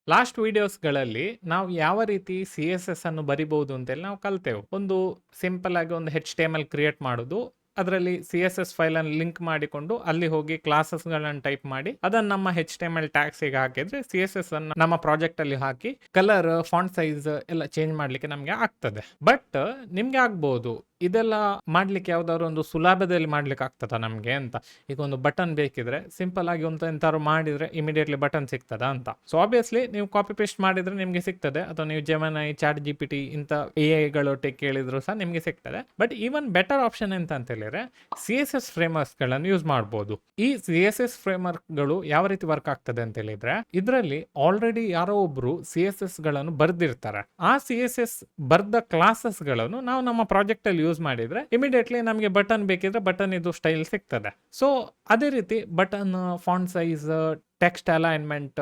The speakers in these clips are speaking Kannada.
ಲಾಸ್ಟ್ ವಿಡಿಯೋಸ್ಗಳಲ್ಲಿ ನಾವು ಯಾವ ರೀತಿ CSS ಅನ್ನು ಬರಿಬಹುದು ಅಂತೇಳಿ ನಾವು ಕಲ್ತೆವು. ಒಂದು ಸಿಂಪಲ್ ಆಗಿ ಒಂದು HTML ಕ್ರಿಯೇಟ್ ಮಾಡೋದು. ಅದರಲ್ಲಿ CSS ಫೈಲ್ ಅನ್ನು ಲಿಂಕ್ ಮಾಡಿಕೊಂಡು ಅಲ್ಲಿ ಹೋಗಿ ಕ್ಲಾಸಸ್ಗಳನ್ನು ಟೈಪ್ ಮಾಡಿ ಅದನ್ನ ನಮ್ಮ HTML ಟ್ಯಾಗ್ಸಿಗೆ ಹಾಕಿದ್ರೆ CSS ಅನ್ನು ನಮ್ಮ ಪ್ರಾಜೆಕ್ಟ್ ಅಲ್ಲಿ ಹಾಕಿ ಕಲರ್, ಫಾಂಟ್ ಸೈಜ್ ಎಲ್ಲ ಚೇಂಜ್ ಮಾಡ್ಲಿಕ್ಕೆ ನಮಗೆ ಆಗ್ತದೆ. ಬಟ್ ನಿಮ್ಗೆ ಆಗ್ಬಹುದು ಇದೆಲ್ಲ ಮಾಡ್ಲಿಕ್ಕೆ ಯಾವ್ದಾದ್ರು ಒಂದು ಸುಲಭದಲ್ಲಿ ಮಾಡ್ಲಿಕ್ಕೆ ಆಗ್ತದ ನಮ್ಗೆ ಅಂತ. ಈಗ ಒಂದು ಬಟನ್ ಬೇಕಿದ್ರೆ ಸಿಂಪಲ್ ಆಗಿ ಒಂದು ಎಂತಾದ್ರು ಮಾಡಿದ್ರೆ ಇಮಿಡಿಯೇಟ್ಲಿ ಬಟನ್ ಸಿಗ್ತದ ಅಂತ. ಸೊ ಆಬ್ವಿಯಸ್ಲಿ ನೀವು ಕಾಪಿ ಪೇಸ್ಟ್ ಮಾಡಿದ್ರೆ ನಿಮ್ಗೆ ಸಿಗ್ತದೆ, ಅಥವಾ ನೀವು ಜೆಮಿನೈ, ಚಾಟ್ GPT ಇಂಥ AI ಕೇಳಿದ್ರು ಸಹ ನಿಮ್ಗೆ ಸಿಗ್ತದೆ. ಬಟ್ ಈವನ್ ಬೆಟರ್ ಆಪ್ಷನ್ ಎಂತ ಅಂತ ಹೇಳಿದ್ರೆ CSS ಫ್ರೇಮ್ವರ್ಕ್ಸ್ ಗಳನ್ನು ಯೂಸ್ ಮಾಡಬಹುದು. ಈ CSS ಫ್ರೇಮ್ವರ್ಕ್ ಗಳು ಯಾವ ರೀತಿ ವರ್ಕ್ ಆಗ್ತದೆ ಅಂತ ಹೇಳಿದ್ರೆ, ಇದರಲ್ಲಿ ಆಲ್ರೆಡಿ ಯಾರೋ ಒಬ್ರು CSS ಗಳನ್ನು ಬರ್ದಿರ್ತಾರೆ. ಆ CSS ಬರ್ದ ಕ್ಲಾಸಸ್ ಗಳನ್ನು ನಾವು ನಮ್ಮ ಪ್ರಾಜೆಕ್ಟ್ ಅಲ್ಲಿ ಯೂಸ್ ಮಾಡಿದ್ರೆ ಇಮಿಡಿಯೇಟ್ಲಿ ನಮಗೆ ಬಟನ್ ಬೇಕಿದ್ರೆ ಬಟನ್ ಇದು ಸ್ಟೈಲ್ ಸಿಗ್ತದೆ. ಸೊ ಅದೇ ರೀತಿ button, font size, text alignment,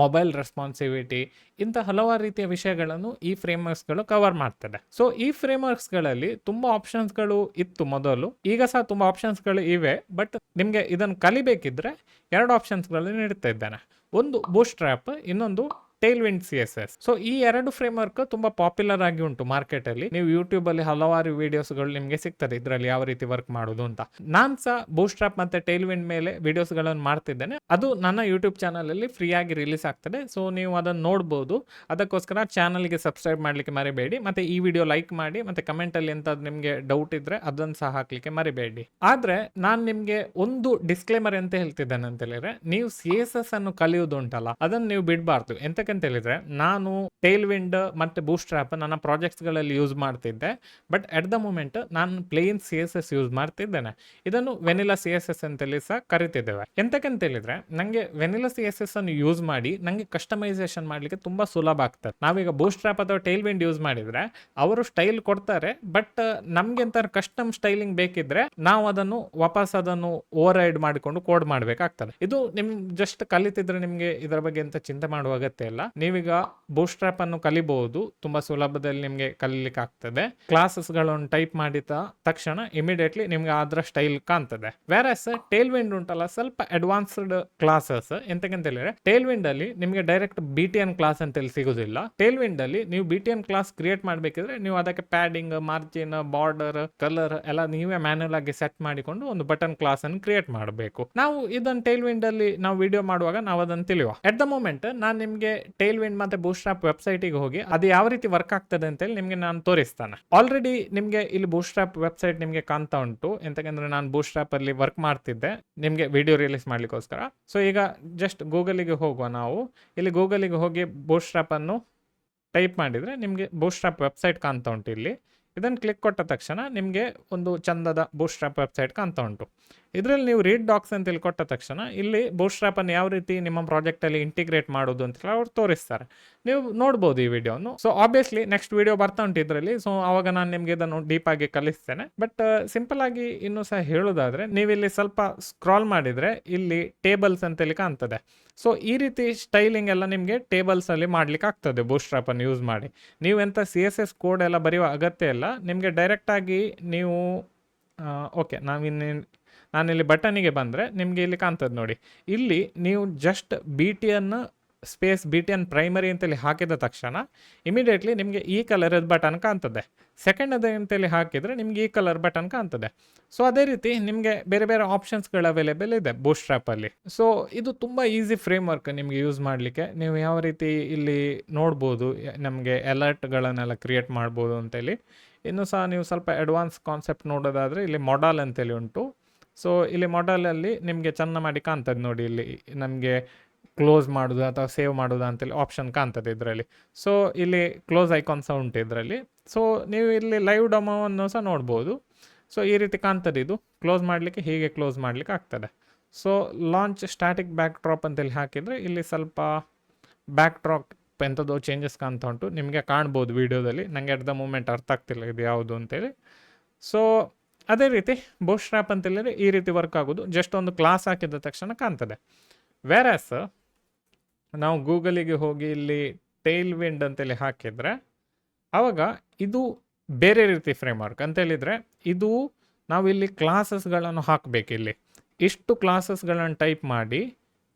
mobile responsiveness ಇಂಥ ಹಲವಾರು ರೀತಿಯ ವಿಷಯಗಳನ್ನು ಈ ಫ್ರೇಮ್ವರ್ಕ್ಸ್ಗಳು ಕವರ್ ಮಾಡ್ತದೆ. ಸೊ ಈ ಫ್ರೇಮ್ವರ್ಕ್ಸ್ಗಳಲ್ಲಿ ತುಂಬಾ ಆಪ್ಷನ್ಸ್ಗಳು ಇತ್ತು ಮೊದಲು, ಈಗ ಸಹ ತುಂಬಾ ಆಪ್ಷನ್ಸ್ಗಳು ಇವೆ. ಬಟ್ ನಿಮಗೆ ಇದನ್ನು ಕಲಿಬೇಕಿದ್ರೆ 2 ಆಪ್ಷನ್ಸ್ಗಳನ್ನು ನೀಡ್ತಾ ಇದ್ದೇನೆ. ಒಂದು ಬೂಟ್ಸ್ಟ್ರ್ಯಾಪ್, ಇನ್ನೊಂದು ಟೈಲ್ವಿಂಡ್ CSS. ಸೊ ಈ 2 ಫ್ರೇಮ್ವರ್ಕ್ ತುಂಬಾ ಪಾಪ್ಯುಲರ್ ಆಗಿ ಉಂಟು ಮಾರ್ಕೆಟ್ ಅಲ್ಲಿ. ನೀವು ಯೂಟ್ಯೂಬ್ ಅಲ್ಲಿ ಹಲವಾರು ವಿಡಿಯೋಸ್ಗಳು ನಿಮಗೆ ಸಿಗ್ತದೆ ಇದರಲ್ಲಿ ಯಾವ ರೀತಿ ವರ್ಕ್ ಮಾಡೋದು ಅಂತ. ನಾನ್ ಸಹ ಬೂಟ್ಸ್ಟ್ರ್ಯಾಪ್ ಮತ್ತೆ ಟೈಲ್ವಿಂಡ್ ಮೇಲೆ ವಿಡಿಯೋಸ್ ಗಳನ್ನು ಮಾಡ್ತಿದ್ದೇನೆ. ಅದು ನನ್ನ ಯೂಟ್ಯೂಬ್ ಚಾನಲ್ ಅಲ್ಲಿ ಫ್ರೀ ಆಗಿ ರಿಲೀಸ್ ಆಗ್ತದೆ. ಸೊ ನೀವು ಅದನ್ನು ನೋಡಬಹುದು. ಅದಕ್ಕೋಸ್ಕರ ಚಾನಲ್ ಗೆ ಸಬ್ಸ್ಕ್ರೈಬ್ ಮಾಡ್ಲಿಕ್ಕೆ ಮರಿಬೇಡಿ. ಮತ್ತೆ ಈ ವಿಡಿಯೋ ಲೈಕ್ ಮಾಡಿ, ಮತ್ತೆ ಕಮೆಂಟ್ ಅಲ್ಲಿ ಎಂತ ನಿಮ್ಗೆ ಡೌಟ್ ಇದ್ರೆ ಅದನ್ನು ಸಹ ಹಾಕ್ಲಿಕ್ಕೆ ಮರಿಬೇಡಿ. ಆದ್ರೆ ನಾನ್ ನಿಮ್ಗೆ ಒಂದು ಡಿಸ್ಕ್ಲೇಮರ್ ಅಂತ ಹೇಳ್ತಿದ್ದೇನೆ ಅಂತ ಹೇಳಿದ್ರೆ, ನೀವು CSS ಅನ್ನು ಕಲಿಯೋದು ಉಂಟಲ್ಲ ಅದನ್ನು ನೀವು ಬಿಡಬಾರ್ದು. ಎಂತಕ್ಕಂತ ಹೇಳಿದ್ರೆ, ನಾನು ಟೈಲ್ವಿಂಡ್ ಮತ್ತೆ ಬೂಟ್ಸ್ಟ್ರ್ಯಾಪ್ ನನ್ನ ಪ್ರಾಜೆಕ್ಟ್ಸ್ ಗಳಲ್ಲಿ ಯೂಸ್ ಮಾಡ್ತಿದ್ದೆ. ಬಟ್ ಅಟ್ ದ ಮೂಮೆಂಟ್ ನಾನು ಪ್ಲೇನ್ CSS ಯೂಸ್ ಮಾಡ್ತಿದ್ದೇನೆ. ಇದನ್ನು ವೆನಿಲಾ CSS ಅಂತೇಳಿ ಸಹ ಕರಿತಿದ್ದೇವೆ. ಎಂತಕ್ಕಂತ ಹೇಳಿದ್ರೆ, ನಂಗೆ ವೆನಿಲಾ CSS ಅನ್ನು ಯೂಸ್ ಮಾಡಿ ನಂಗೆ ಕಸ್ಟಮೈಸೇಷನ್ ಮಾಡ್ಲಿಕ್ಕೆ ತುಂಬಾ ಸುಲಭ ಆಗ್ತದೆ. ನಾವೀಗ ಬೂಟ್ಸ್ಟ್ರ್ಯಾಪ್ ಅಥವಾ ಟೈಲ್ವಿಂಡ್ ಯೂಸ್ ಮಾಡಿದ್ರೆ ಅವರು ಸ್ಟೈಲ್ ಕೊಡ್ತಾರೆ, ಬಟ್ ನಮ್ಗೆ ಎಂತ ಕಸ್ಟಮ್ ಸ್ಟೈಲಿಂಗ್ ಬೇಕಿದ್ರೆ ನಾವು ಅದನ್ನು ವಾಪಸ್ ಅದನ್ನು ಓವರ್ ರೈಡ್ ಮಾಡಿಕೊಂಡು ಕೋಡ್ ಮಾಡ್ಬೇಕಾಗ್ತದೆ. ಇದು ನಿಮ್ ಜಸ್ಟ್ ಕಲಿತಿದ್ರೆ ನಿಮ್ಗೆ ಇದರ ಬಗ್ಗೆ ಎಂತ ಚಿಂತೆ ಮಾಡುವ ಅಗತ್ಯ ಇಲ್ಲ. ನೀವೀಗ ಬೂಟ್ಸ್ಟ್ರ್ಯಾಪ್ ಅನ್ನು ಕಲಿಬಹುದು, ತುಂಬಾ ಸುಲಭದಲ್ಲಿ ನಿಮ್ಗೆ ಕಲಿಲಿಕ್ಕೆ ಆಗ್ತದೆ. ಕ್ಲಾಸಸ್ ಗಳನ್ನು ಟೈಪ್ ಮಾಡಿದ ತಕ್ಷಣ ಇಮಿಡಿಯೇಟ್ಲಿ ನಿಮ್ಗೆ ಅದರ ಸ್ಟೈಲ್ ಕಾಣ್ತದೆ. ವೇರಸ್ ಟೈಲ್ವಿಂಡ್ ಉಂಟಲ್ಲ, ಸ್ವಲ್ಪ ಅಡ್ವಾನ್ಸ್ಡ್ ಕ್ಲಾಸಸ್. ಎಂತಕ್ಕಂತ ಹೇಳಿದ್ರೆ, ಟೈಲ್ವಿಂಡ್ ಅಲ್ಲಿ ನಿಮ್ಗೆ ಡೈರೆಕ್ಟ್ BTN ಕ್ಲಾಸ್ ಅಂತೇಳಿ ಸಿಗುದಿಲ್ಲ. ಟೈಲ್ವಿಂಡ್ ಅಲ್ಲಿ ನೀವು BTN ಕ್ಲಾಸ್ ಕ್ರಿಯೇಟ್ ಮಾಡ್ಬೇಕಿದ್ರೆ ನೀವು ಅದಕ್ಕೆ ಪ್ಯಾಡಿಂಗ್, ಮಾರ್ಜಿನ್, ಬಾರ್ಡರ್, ಕಲರ್ ಎಲ್ಲ ನೀವೇ ಮ್ಯಾನ್ಯಲ್ ಆಗಿ ಸೆಟ್ ಮಾಡಿಕೊಂಡು ಒಂದು ಬಟನ್ ಕ್ಲಾಸ್ ಅನ್ನು ಕ್ರಿಯೇಟ್ ಮಾಡಬೇಕು. ನಾವು ಇದನ್ನು ಟೈಲ್ವಿಂಡ್ ಅಲ್ಲಿ ನಾವು ವಿಡಿಯೋ ಮಾಡುವಾಗ ನಾವು ಅದನ್ನು ತಿಳಿಯುವ. ಅಟ್ ದ ಮೂಮೆಂಟ್ ನಾನು ನಿಮ್ಗೆ ಟೈಲ್ವಿಂಡ್ ಮತ್ತೆ ಬೂಟ್ಸ್ಟ್ರ್ಯಾಪ್ ವೆಬ್ಸೈಟಿಗೆ ಹೋಗಿ ಅದು ಯಾವ ರೀತಿ ವರ್ಕ್ ಆಗ್ತದೆ ಅಂತೇಳಿ ನಿಮ್ಗೆ ನಾನು ತೋರಿಸ್ತಾನೆ. ಆಲ್ರೆಡಿ ನಿಮ್ಗೆ ಇಲ್ಲಿ ಬೂಟ್ಸ್ಟ್ರ್ಯಾಪ್ ವೆಬ್ಸೈಟ್ ನಿಮ್ಗೆ ಕಾಣ್ತಾ ಉಂಟು. ಎಂತಕಂದ್ರೆ ನಾನು ಬೂಟ್ಸ್ಟ್ರ್ಯಾಪ್ ಅಲ್ಲಿ ವರ್ಕ್ ಮಾಡ್ತಿದ್ದೆ ನಿಮ್ಗೆ ವಿಡಿಯೋ ರಿಲೀಸ್ ಮಾಡ್ಲಿಕ್ಕೋಸ್ಕರ. ಸೊ ಈಗ ಜಸ್ಟ್ ಗೂಗಲಿಗೆ ಹೋಗುವ. ನಾವು ಇಲ್ಲಿ ಗೂಗಲಿಗೆ ಹೋಗಿ ಬೂಟ್ಸ್ಟ್ರ್ಯಾಪ್ ಅನ್ನು ಟೈಪ್ ಮಾಡಿದ್ರೆ ನಿಮ್ಗೆ ಬೂಟ್ಸ್ಟ್ರ್ಯಾಪ್ ವೆಬ್ಸೈಟ್ ಕಾಣ್ತಾ ಉಂಟು. ಇಲ್ಲಿ ಇದನ್ನು ಕ್ಲಿಕ್ ಕೊಟ್ಟ ತಕ್ಷಣ ನಿಮಗೆ ಒಂದು ಚಂದದ ಬೂಟ್ಸ್ಟ್ರ್ಯಾಪ್ ವೆಬ್ಸೈಟ್ ಕಾಣ್ತಾ ಉಂಟು. ಇದರಲ್ಲಿ ನೀವು ರೀಡ್ ಡಾಕ್ಸ್ ಅಂತ ಹೇಳಿ ಕೊಟ್ಟ ತಕ್ಷಣ ಇಲ್ಲಿ ಬೂಟ್ಸ್ಟ್ರ್ಯಾಪ್ ಅನ್ನು ಯಾವ ರೀತಿ ನಿಮ್ಮ ಪ್ರಾಜೆಕ್ಟ್ ಅಲ್ಲಿ ಇಂಟಿಗ್ರೇಟ್ ಮಾಡೋದು ಅಂತ ಅವ್ರು ತೋರಿಸ್ತಾರೆ. ನೀವು ನೋಡ್ಬೋದು ಈ ವಿಡಿಯೋನು. ಸೊ ಆಬ್ವಿಯಸ್ಲಿ ನೆಕ್ಸ್ಟ್ ವಿಡಿಯೋ ಬರ್ತಾ ಉಂಟು ಇದರಲ್ಲಿ. ಸೊ ಅವಾಗ ನಾನು ನಿಮ್ಗೆ ಇದನ್ನು ಡೀಪ್ ಆಗಿ ಕಲಿಸ್ತೇನೆ. ಬಟ್ ಸಿಂಪಲ್ ಆಗಿ ಇನ್ನೂ ಸಹ ಹೇಳೋದಾದ್ರೆ, ನೀವು ಇಲ್ಲಿ ಸ್ವಲ್ಪ ಸ್ಕ್ರಾಲ್ ಮಾಡಿದ್ರೆ ಇಲ್ಲಿ ಟೇಬಲ್ಸ್ ಅಂತೇಳಿ ಕಾಣ್ತದೆ. ಸೊ ಈ ರೀತಿ ಸ್ಟೈಲಿಂಗ್ ಎಲ್ಲ ನಿಮಗೆ ಟೇಬಲ್ಸ್ ಅಲ್ಲಿ ಮಾಡ್ಲಿಕ್ಕೆ ಆಗ್ತದೆ ಬೂಟ್ಸ್ಟ್ರ್ಯಾಪ್ ಅನ್ನು ಯೂಸ್ ಮಾಡಿ. ನೀವು ಎಂತ CSS ಕೋಡ್ ಎಲ್ಲ ಬರೆಯುವ ಅಗತ್ಯ ಇಲ್ಲ. ನಿಮಗೆ ಡೈರೆಕ್ಟ್ ಆಗಿ ನೀವು ಓಕೆ, ನಾನಿಲ್ಲಿ ಬಟನಿಗೆ ಬಂದರೆ ನಿಮಗೆ ಇಲ್ಲಿ ಕಾಣ್ತದೆ ನೋಡಿ. ಇಲ್ಲಿ ನೀವು ಜಸ್ಟ್ BTN ಪ್ರೈಮರಿ ಅಂತೇಳಿ ಹಾಕಿದ ತಕ್ಷಣ ಇಮಿಡಿಯೇಟ್ಲಿ ನಿಮಗೆ ಈ ಕಲರ್ ಬಟನ್ ಕಾಣ್ತದೆ. ಸೆಕೆಂಡ್ ಅಂತೇಳಿ ಹಾಕಿದರೆ ನಿಮ್ಗೆ ಈ ಕಲರ್ ಬಟನ್ ಕಾಣ್ತದೆ. ಸೊ ಅದೇ ರೀತಿ ನಿಮಗೆ ಬೇರೆ ಬೇರೆ ಆಪ್ಷನ್ಸ್ಗಳು ಅವೈಲೇಬಲ್ ಇದೆ ಬೂಟ್ಸ್ಟ್ರ್ಯಾಪಲ್ಲಿ. ಸೊ ಇದು ತುಂಬ ಈಸಿ ಫ್ರೇಮ್ವರ್ಕ್ ನಿಮಗೆ ಯೂಸ್ ಮಾಡಲಿಕ್ಕೆ. ನೀವು ಯಾವ ರೀತಿ ಇಲ್ಲಿ ನೋಡ್ಬೋದು, ನಮಗೆ ಅಲರ್ಟ್ಗಳನ್ನೆಲ್ಲ ಕ್ರಿಯೇಟ್ ಮಾಡ್ಬೋದು ಅಂತೇಳಿ. ಇನ್ನು ಸಹ ನೀವು ಸ್ವಲ್ಪ ಅಡ್ವಾನ್ಸ್ ಕಾನ್ಸೆಪ್ಟ್ ನೋಡೋದಾದರೆ ಇಲ್ಲಿ ಮೊಡಲ್ ಅಂತೇಳಿ ಉಂಟು. ಸೊ ಇಲ್ಲಿ ಮೊಡಲಲ್ಲಿ ನಿಮಗೆ ಚೆಂದ ಮಾಡಿ ಕಾಣ್ತದೆ ನೋಡಿ. ಇಲ್ಲಿ ನಮಗೆ ಕ್ಲೋಸ್ ಮಾಡೋದು ಅಥವಾ ಸೇವ್ ಮಾಡೋದು ಅಂತೇಳಿ ಆಪ್ಷನ್ ಕಾಣ್ತದೆ ಇದರಲ್ಲಿ. ಸೊ ಇಲ್ಲಿ ಕ್ಲೋಸ್ ಐಕಾನ್ ಸಹ ಉಂಟು ಇದರಲ್ಲಿ. ಸೊ ನೀವು ಇಲ್ಲಿ ಲೈವ್ ಡೆಮೋವನ್ನು ಸಹ ನೋಡ್ಬೋದು. ಸೊ ಈ ರೀತಿ ಕಾಣ್ತದೆ. ಇದು ಕ್ಲೋಸ್ ಮಾಡಲಿಕ್ಕೆ ಹೀಗೆ ಕ್ಲೋಸ್ ಮಾಡಲಿಕ್ಕೆ ಆಗ್ತದೆ. So launch static back drop ಅಂತೇಳಿ ಹಾಕಿದರೆ ಇಲ್ಲಿ ಸ್ವಲ್ಪ ಬ್ಯಾಕ್ ಡ್ರಾಪ್ ಎಂಥದ್ದು ಚೇಂಜಸ್ ಕಾಣ್ತಾ ಉಂಟು, ನಿಮಗೆ ಕಾಣ್ಬೋದು ವಿಡಿಯೋದಲ್ಲಿ. ನನಗೆ ಅಟ್ ದ ಮೂಮೆಂಟ್ ಅರ್ಥ ಆಗ್ತಿಲ್ಲ ಇದು ಯಾವುದು ಅಂತೇಳಿ. ಸೊ ಅದೇ ರೀತಿ ಬೂಟ್ಸ್ಟ್ರ್ಯಾಪ್ ಅಂತೇಳಿದ್ರೆ ಈ ರೀತಿ ವರ್ಕ್ ಆಗೋದು. ಜಸ್ಟ್ ಒಂದು ಕ್ಲಾಸ್ ಹಾಕಿದ ತಕ್ಷಣ ಕಾಣ್ತದೆ. ವೇರಸ್ ನಾವು ಗೂಗಲಿಗೆ ಹೋಗಿ ಇಲ್ಲಿ ಟೈಲ್ವಿಂಡ್ ಅಂತೇಳಿ ಹಾಕಿದರೆ ಆವಾಗ ಇದು ಬೇರೆ ರೀತಿ ಫ್ರೇಮ್ವರ್ಕ್ ಅಂತೇಳಿದರೆ, ಇದು ನಾವಿಲ್ಲಿ ಕ್ಲಾಸಸ್ಗಳನ್ನು ಹಾಕಬೇಕು. ಇಲ್ಲಿ ಇಷ್ಟು ಕ್ಲಾಸಸ್ಗಳನ್ನು ಟೈಪ್ ಮಾಡಿ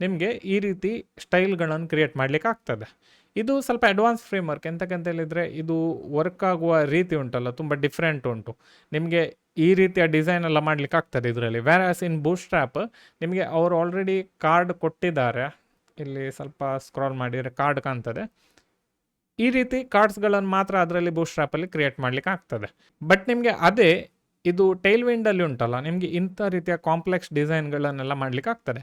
ನಿಮಗೆ ಈ ರೀತಿ ಸ್ಟೈಲ್ಗಳನ್ನು ಕ್ರಿಯೇಟ್ ಮಾಡಲಿಕ್ಕೆ ಆಗ್ತದೆ. ಇದು ಸ್ವಲ್ಪ ಅಡ್ವಾನ್ಸ್ ಫ್ರೇಮ್ವರ್ಕ್. ಎಂತಕ್ಕಂತ ಹೇಳಿದರೆ ಇದು ವರ್ಕ್ ಆಗುವ ರೀತಿ ಉಂಟಲ್ಲ ತುಂಬ ಡಿಫ್ರೆಂಟ್ ಉಂಟು. ನಿಮಗೆ ಈ ರೀತಿಯ ಡಿಸೈನ್ ಎಲ್ಲ ಮಾಡಲಿಕ್ಕೆ ಆಗ್ತದೆ ಇದರಲ್ಲಿ. ವ್ಯಾರಾಸ್ ಇನ್ ಬೂಟ್‌ಸ್ಟ್ರ್ಯಾಪ್ ನಿಮಗೆ ಅವರು ಆಲ್ರೆಡಿ ಕಾರ್ಡ್ ಕೊಟ್ಟಿದ್ದಾರೆ. ಇಲ್ಲಿ ಸ್ವಲ್ಪ ಸ್ಕ್ರಾಲ್ ಮಾಡಿದರೆ ಕಾರ್ಡ್ ಕಾಣ್ತದೆ. ಈ ರೀತಿ ಕಾರ್ಡ್ಸ್ಗಳನ್ನು ಮಾತ್ರ ಅದರಲ್ಲಿ ಬೂಟ್‌ಸ್ಟ್ರ್ಯಾಪಲ್ಲಿ ಕ್ರಿಯೇಟ್ ಮಾಡಲಿಕ್ಕೆ ಆಗ್ತದೆ. ಬಟ್ ನಿಮಗೆ ಅದೇ ಇದು ಟೈಲ್‌ವಿಂಡಲ್ಲಿ ಉಂಟಲ್ಲ, ನಿಮಗೆ ಇಂಥ ರೀತಿಯ ಕಾಂಪ್ಲೆಕ್ಸ್ ಡಿಸೈನ್ಗಳನ್ನೆಲ್ಲ ಮಾಡಲಿಕ್ಕೆ ಆಗ್ತದೆ.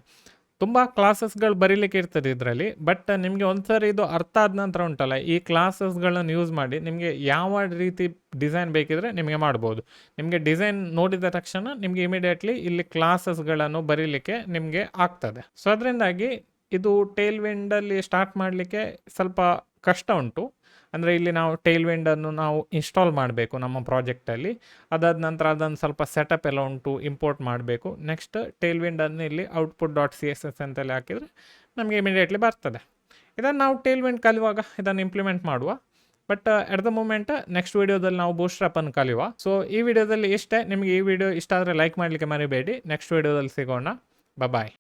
ತುಂಬ ಕ್ಲಾಸಸ್ಗಳು ಬರೀಲಿಕ್ಕೆ ಇರ್ತದೆ ಇದರಲ್ಲಿ. ಬಟ್ ನಿಮಗೆ ಒಂದ್ಸರಿ ಇದು ಅರ್ಥ ಆದ ನಂತರ ಉಂಟಲ್ಲ, ಈ ಕ್ಲಾಸಸ್ಗಳನ್ನು ಯೂಸ್ ಮಾಡಿ ನಿಮಗೆ ಯಾವ ರೀತಿ ಡಿಸೈನ್ ಬೇಕಿದ್ರೆ ನಿಮಗೆ ಮಾಡ್ಬೋದು. ನಿಮಗೆ ಡಿಸೈನ್ ನೋಡಿದ ತಕ್ಷಣ ನಿಮಗೆ ಇಮಿಡಿಯೇಟ್ಲಿ ಇಲ್ಲಿ ಕ್ಲಾಸಸ್ಗಳನ್ನು ಬರೀಲಿಕ್ಕೆ ನಿಮಗೆ ಆಗ್ತದೆ. ಸೊ ಅದರಿಂದಾಗಿ ಇದು ಟೈಲ್‌ವಿಂಡಲ್ಲಿ ಸ್ಟಾರ್ಟ್ ಮಾಡಲಿಕ್ಕೆ ಸ್ವಲ್ಪ ಕಷ್ಟ ಉಂಟು. ಅಂದರೆ ಇಲ್ಲಿ ನಾವು ಟೈಲ್‌ವಿಂಡನ್ನು ನಾವು ಇನ್ಸ್ಟಾಲ್ ಮಾಡಬೇಕು ನಮ್ಮ ಪ್ರಾಜೆಕ್ಟಲ್ಲಿ. ಅದಾದ ನಂತರ ಅದನ್ನು ಸ್ವಲ್ಪ ಸೆಟಪ್ ಎಲ್ಲ ಉಂಟು, ಇಂಪೋರ್ಟ್ ಮಾಡಬೇಕು. ನೆಕ್ಸ್ಟ್ ಟೈಲ್‌ವಿಂಡನ್ನು ಇಲ್ಲಿ output.css ಅಂತೇಳಿ ಹಾಕಿದರೆ ನಮಗೆ ಇಮಿಡಿಯೇಟ್ಲಿ ಬರ್ತದೆ. ಇದನ್ನು ನಾವು ಟೈಲ್‌ವಿಂಡ್ ಕಲಿಯುವಾಗ ಇದನ್ನು ಇಂಪ್ಲಿಮೆಂಟ್ ಮಾಡುವ. But at the moment next ವೀಡಿಯೋದಲ್ಲಿ ನಾವು ಬೂಟ್‌ಸ್ಟ್ರ್ಯಾಪನ್ನು ಕಲಿಯುವ. ಸೊ ಈ ವಿಡಿಯೋದಲ್ಲಿ ಇಷ್ಟೇ. ನಿಮಗೆ ಈ ವಿಡಿಯೋ ಇಷ್ಟ ಆದರೆ ಲೈಕ್ ಮಾಡಲಿಕ್ಕೆ ಮರಿಬೇಡಿ. ನೆಕ್ಸ್ಟ್ ವೀಡಿಯೋದಲ್ಲಿ ಸಿಗೋಣ. ಬಾಯ್.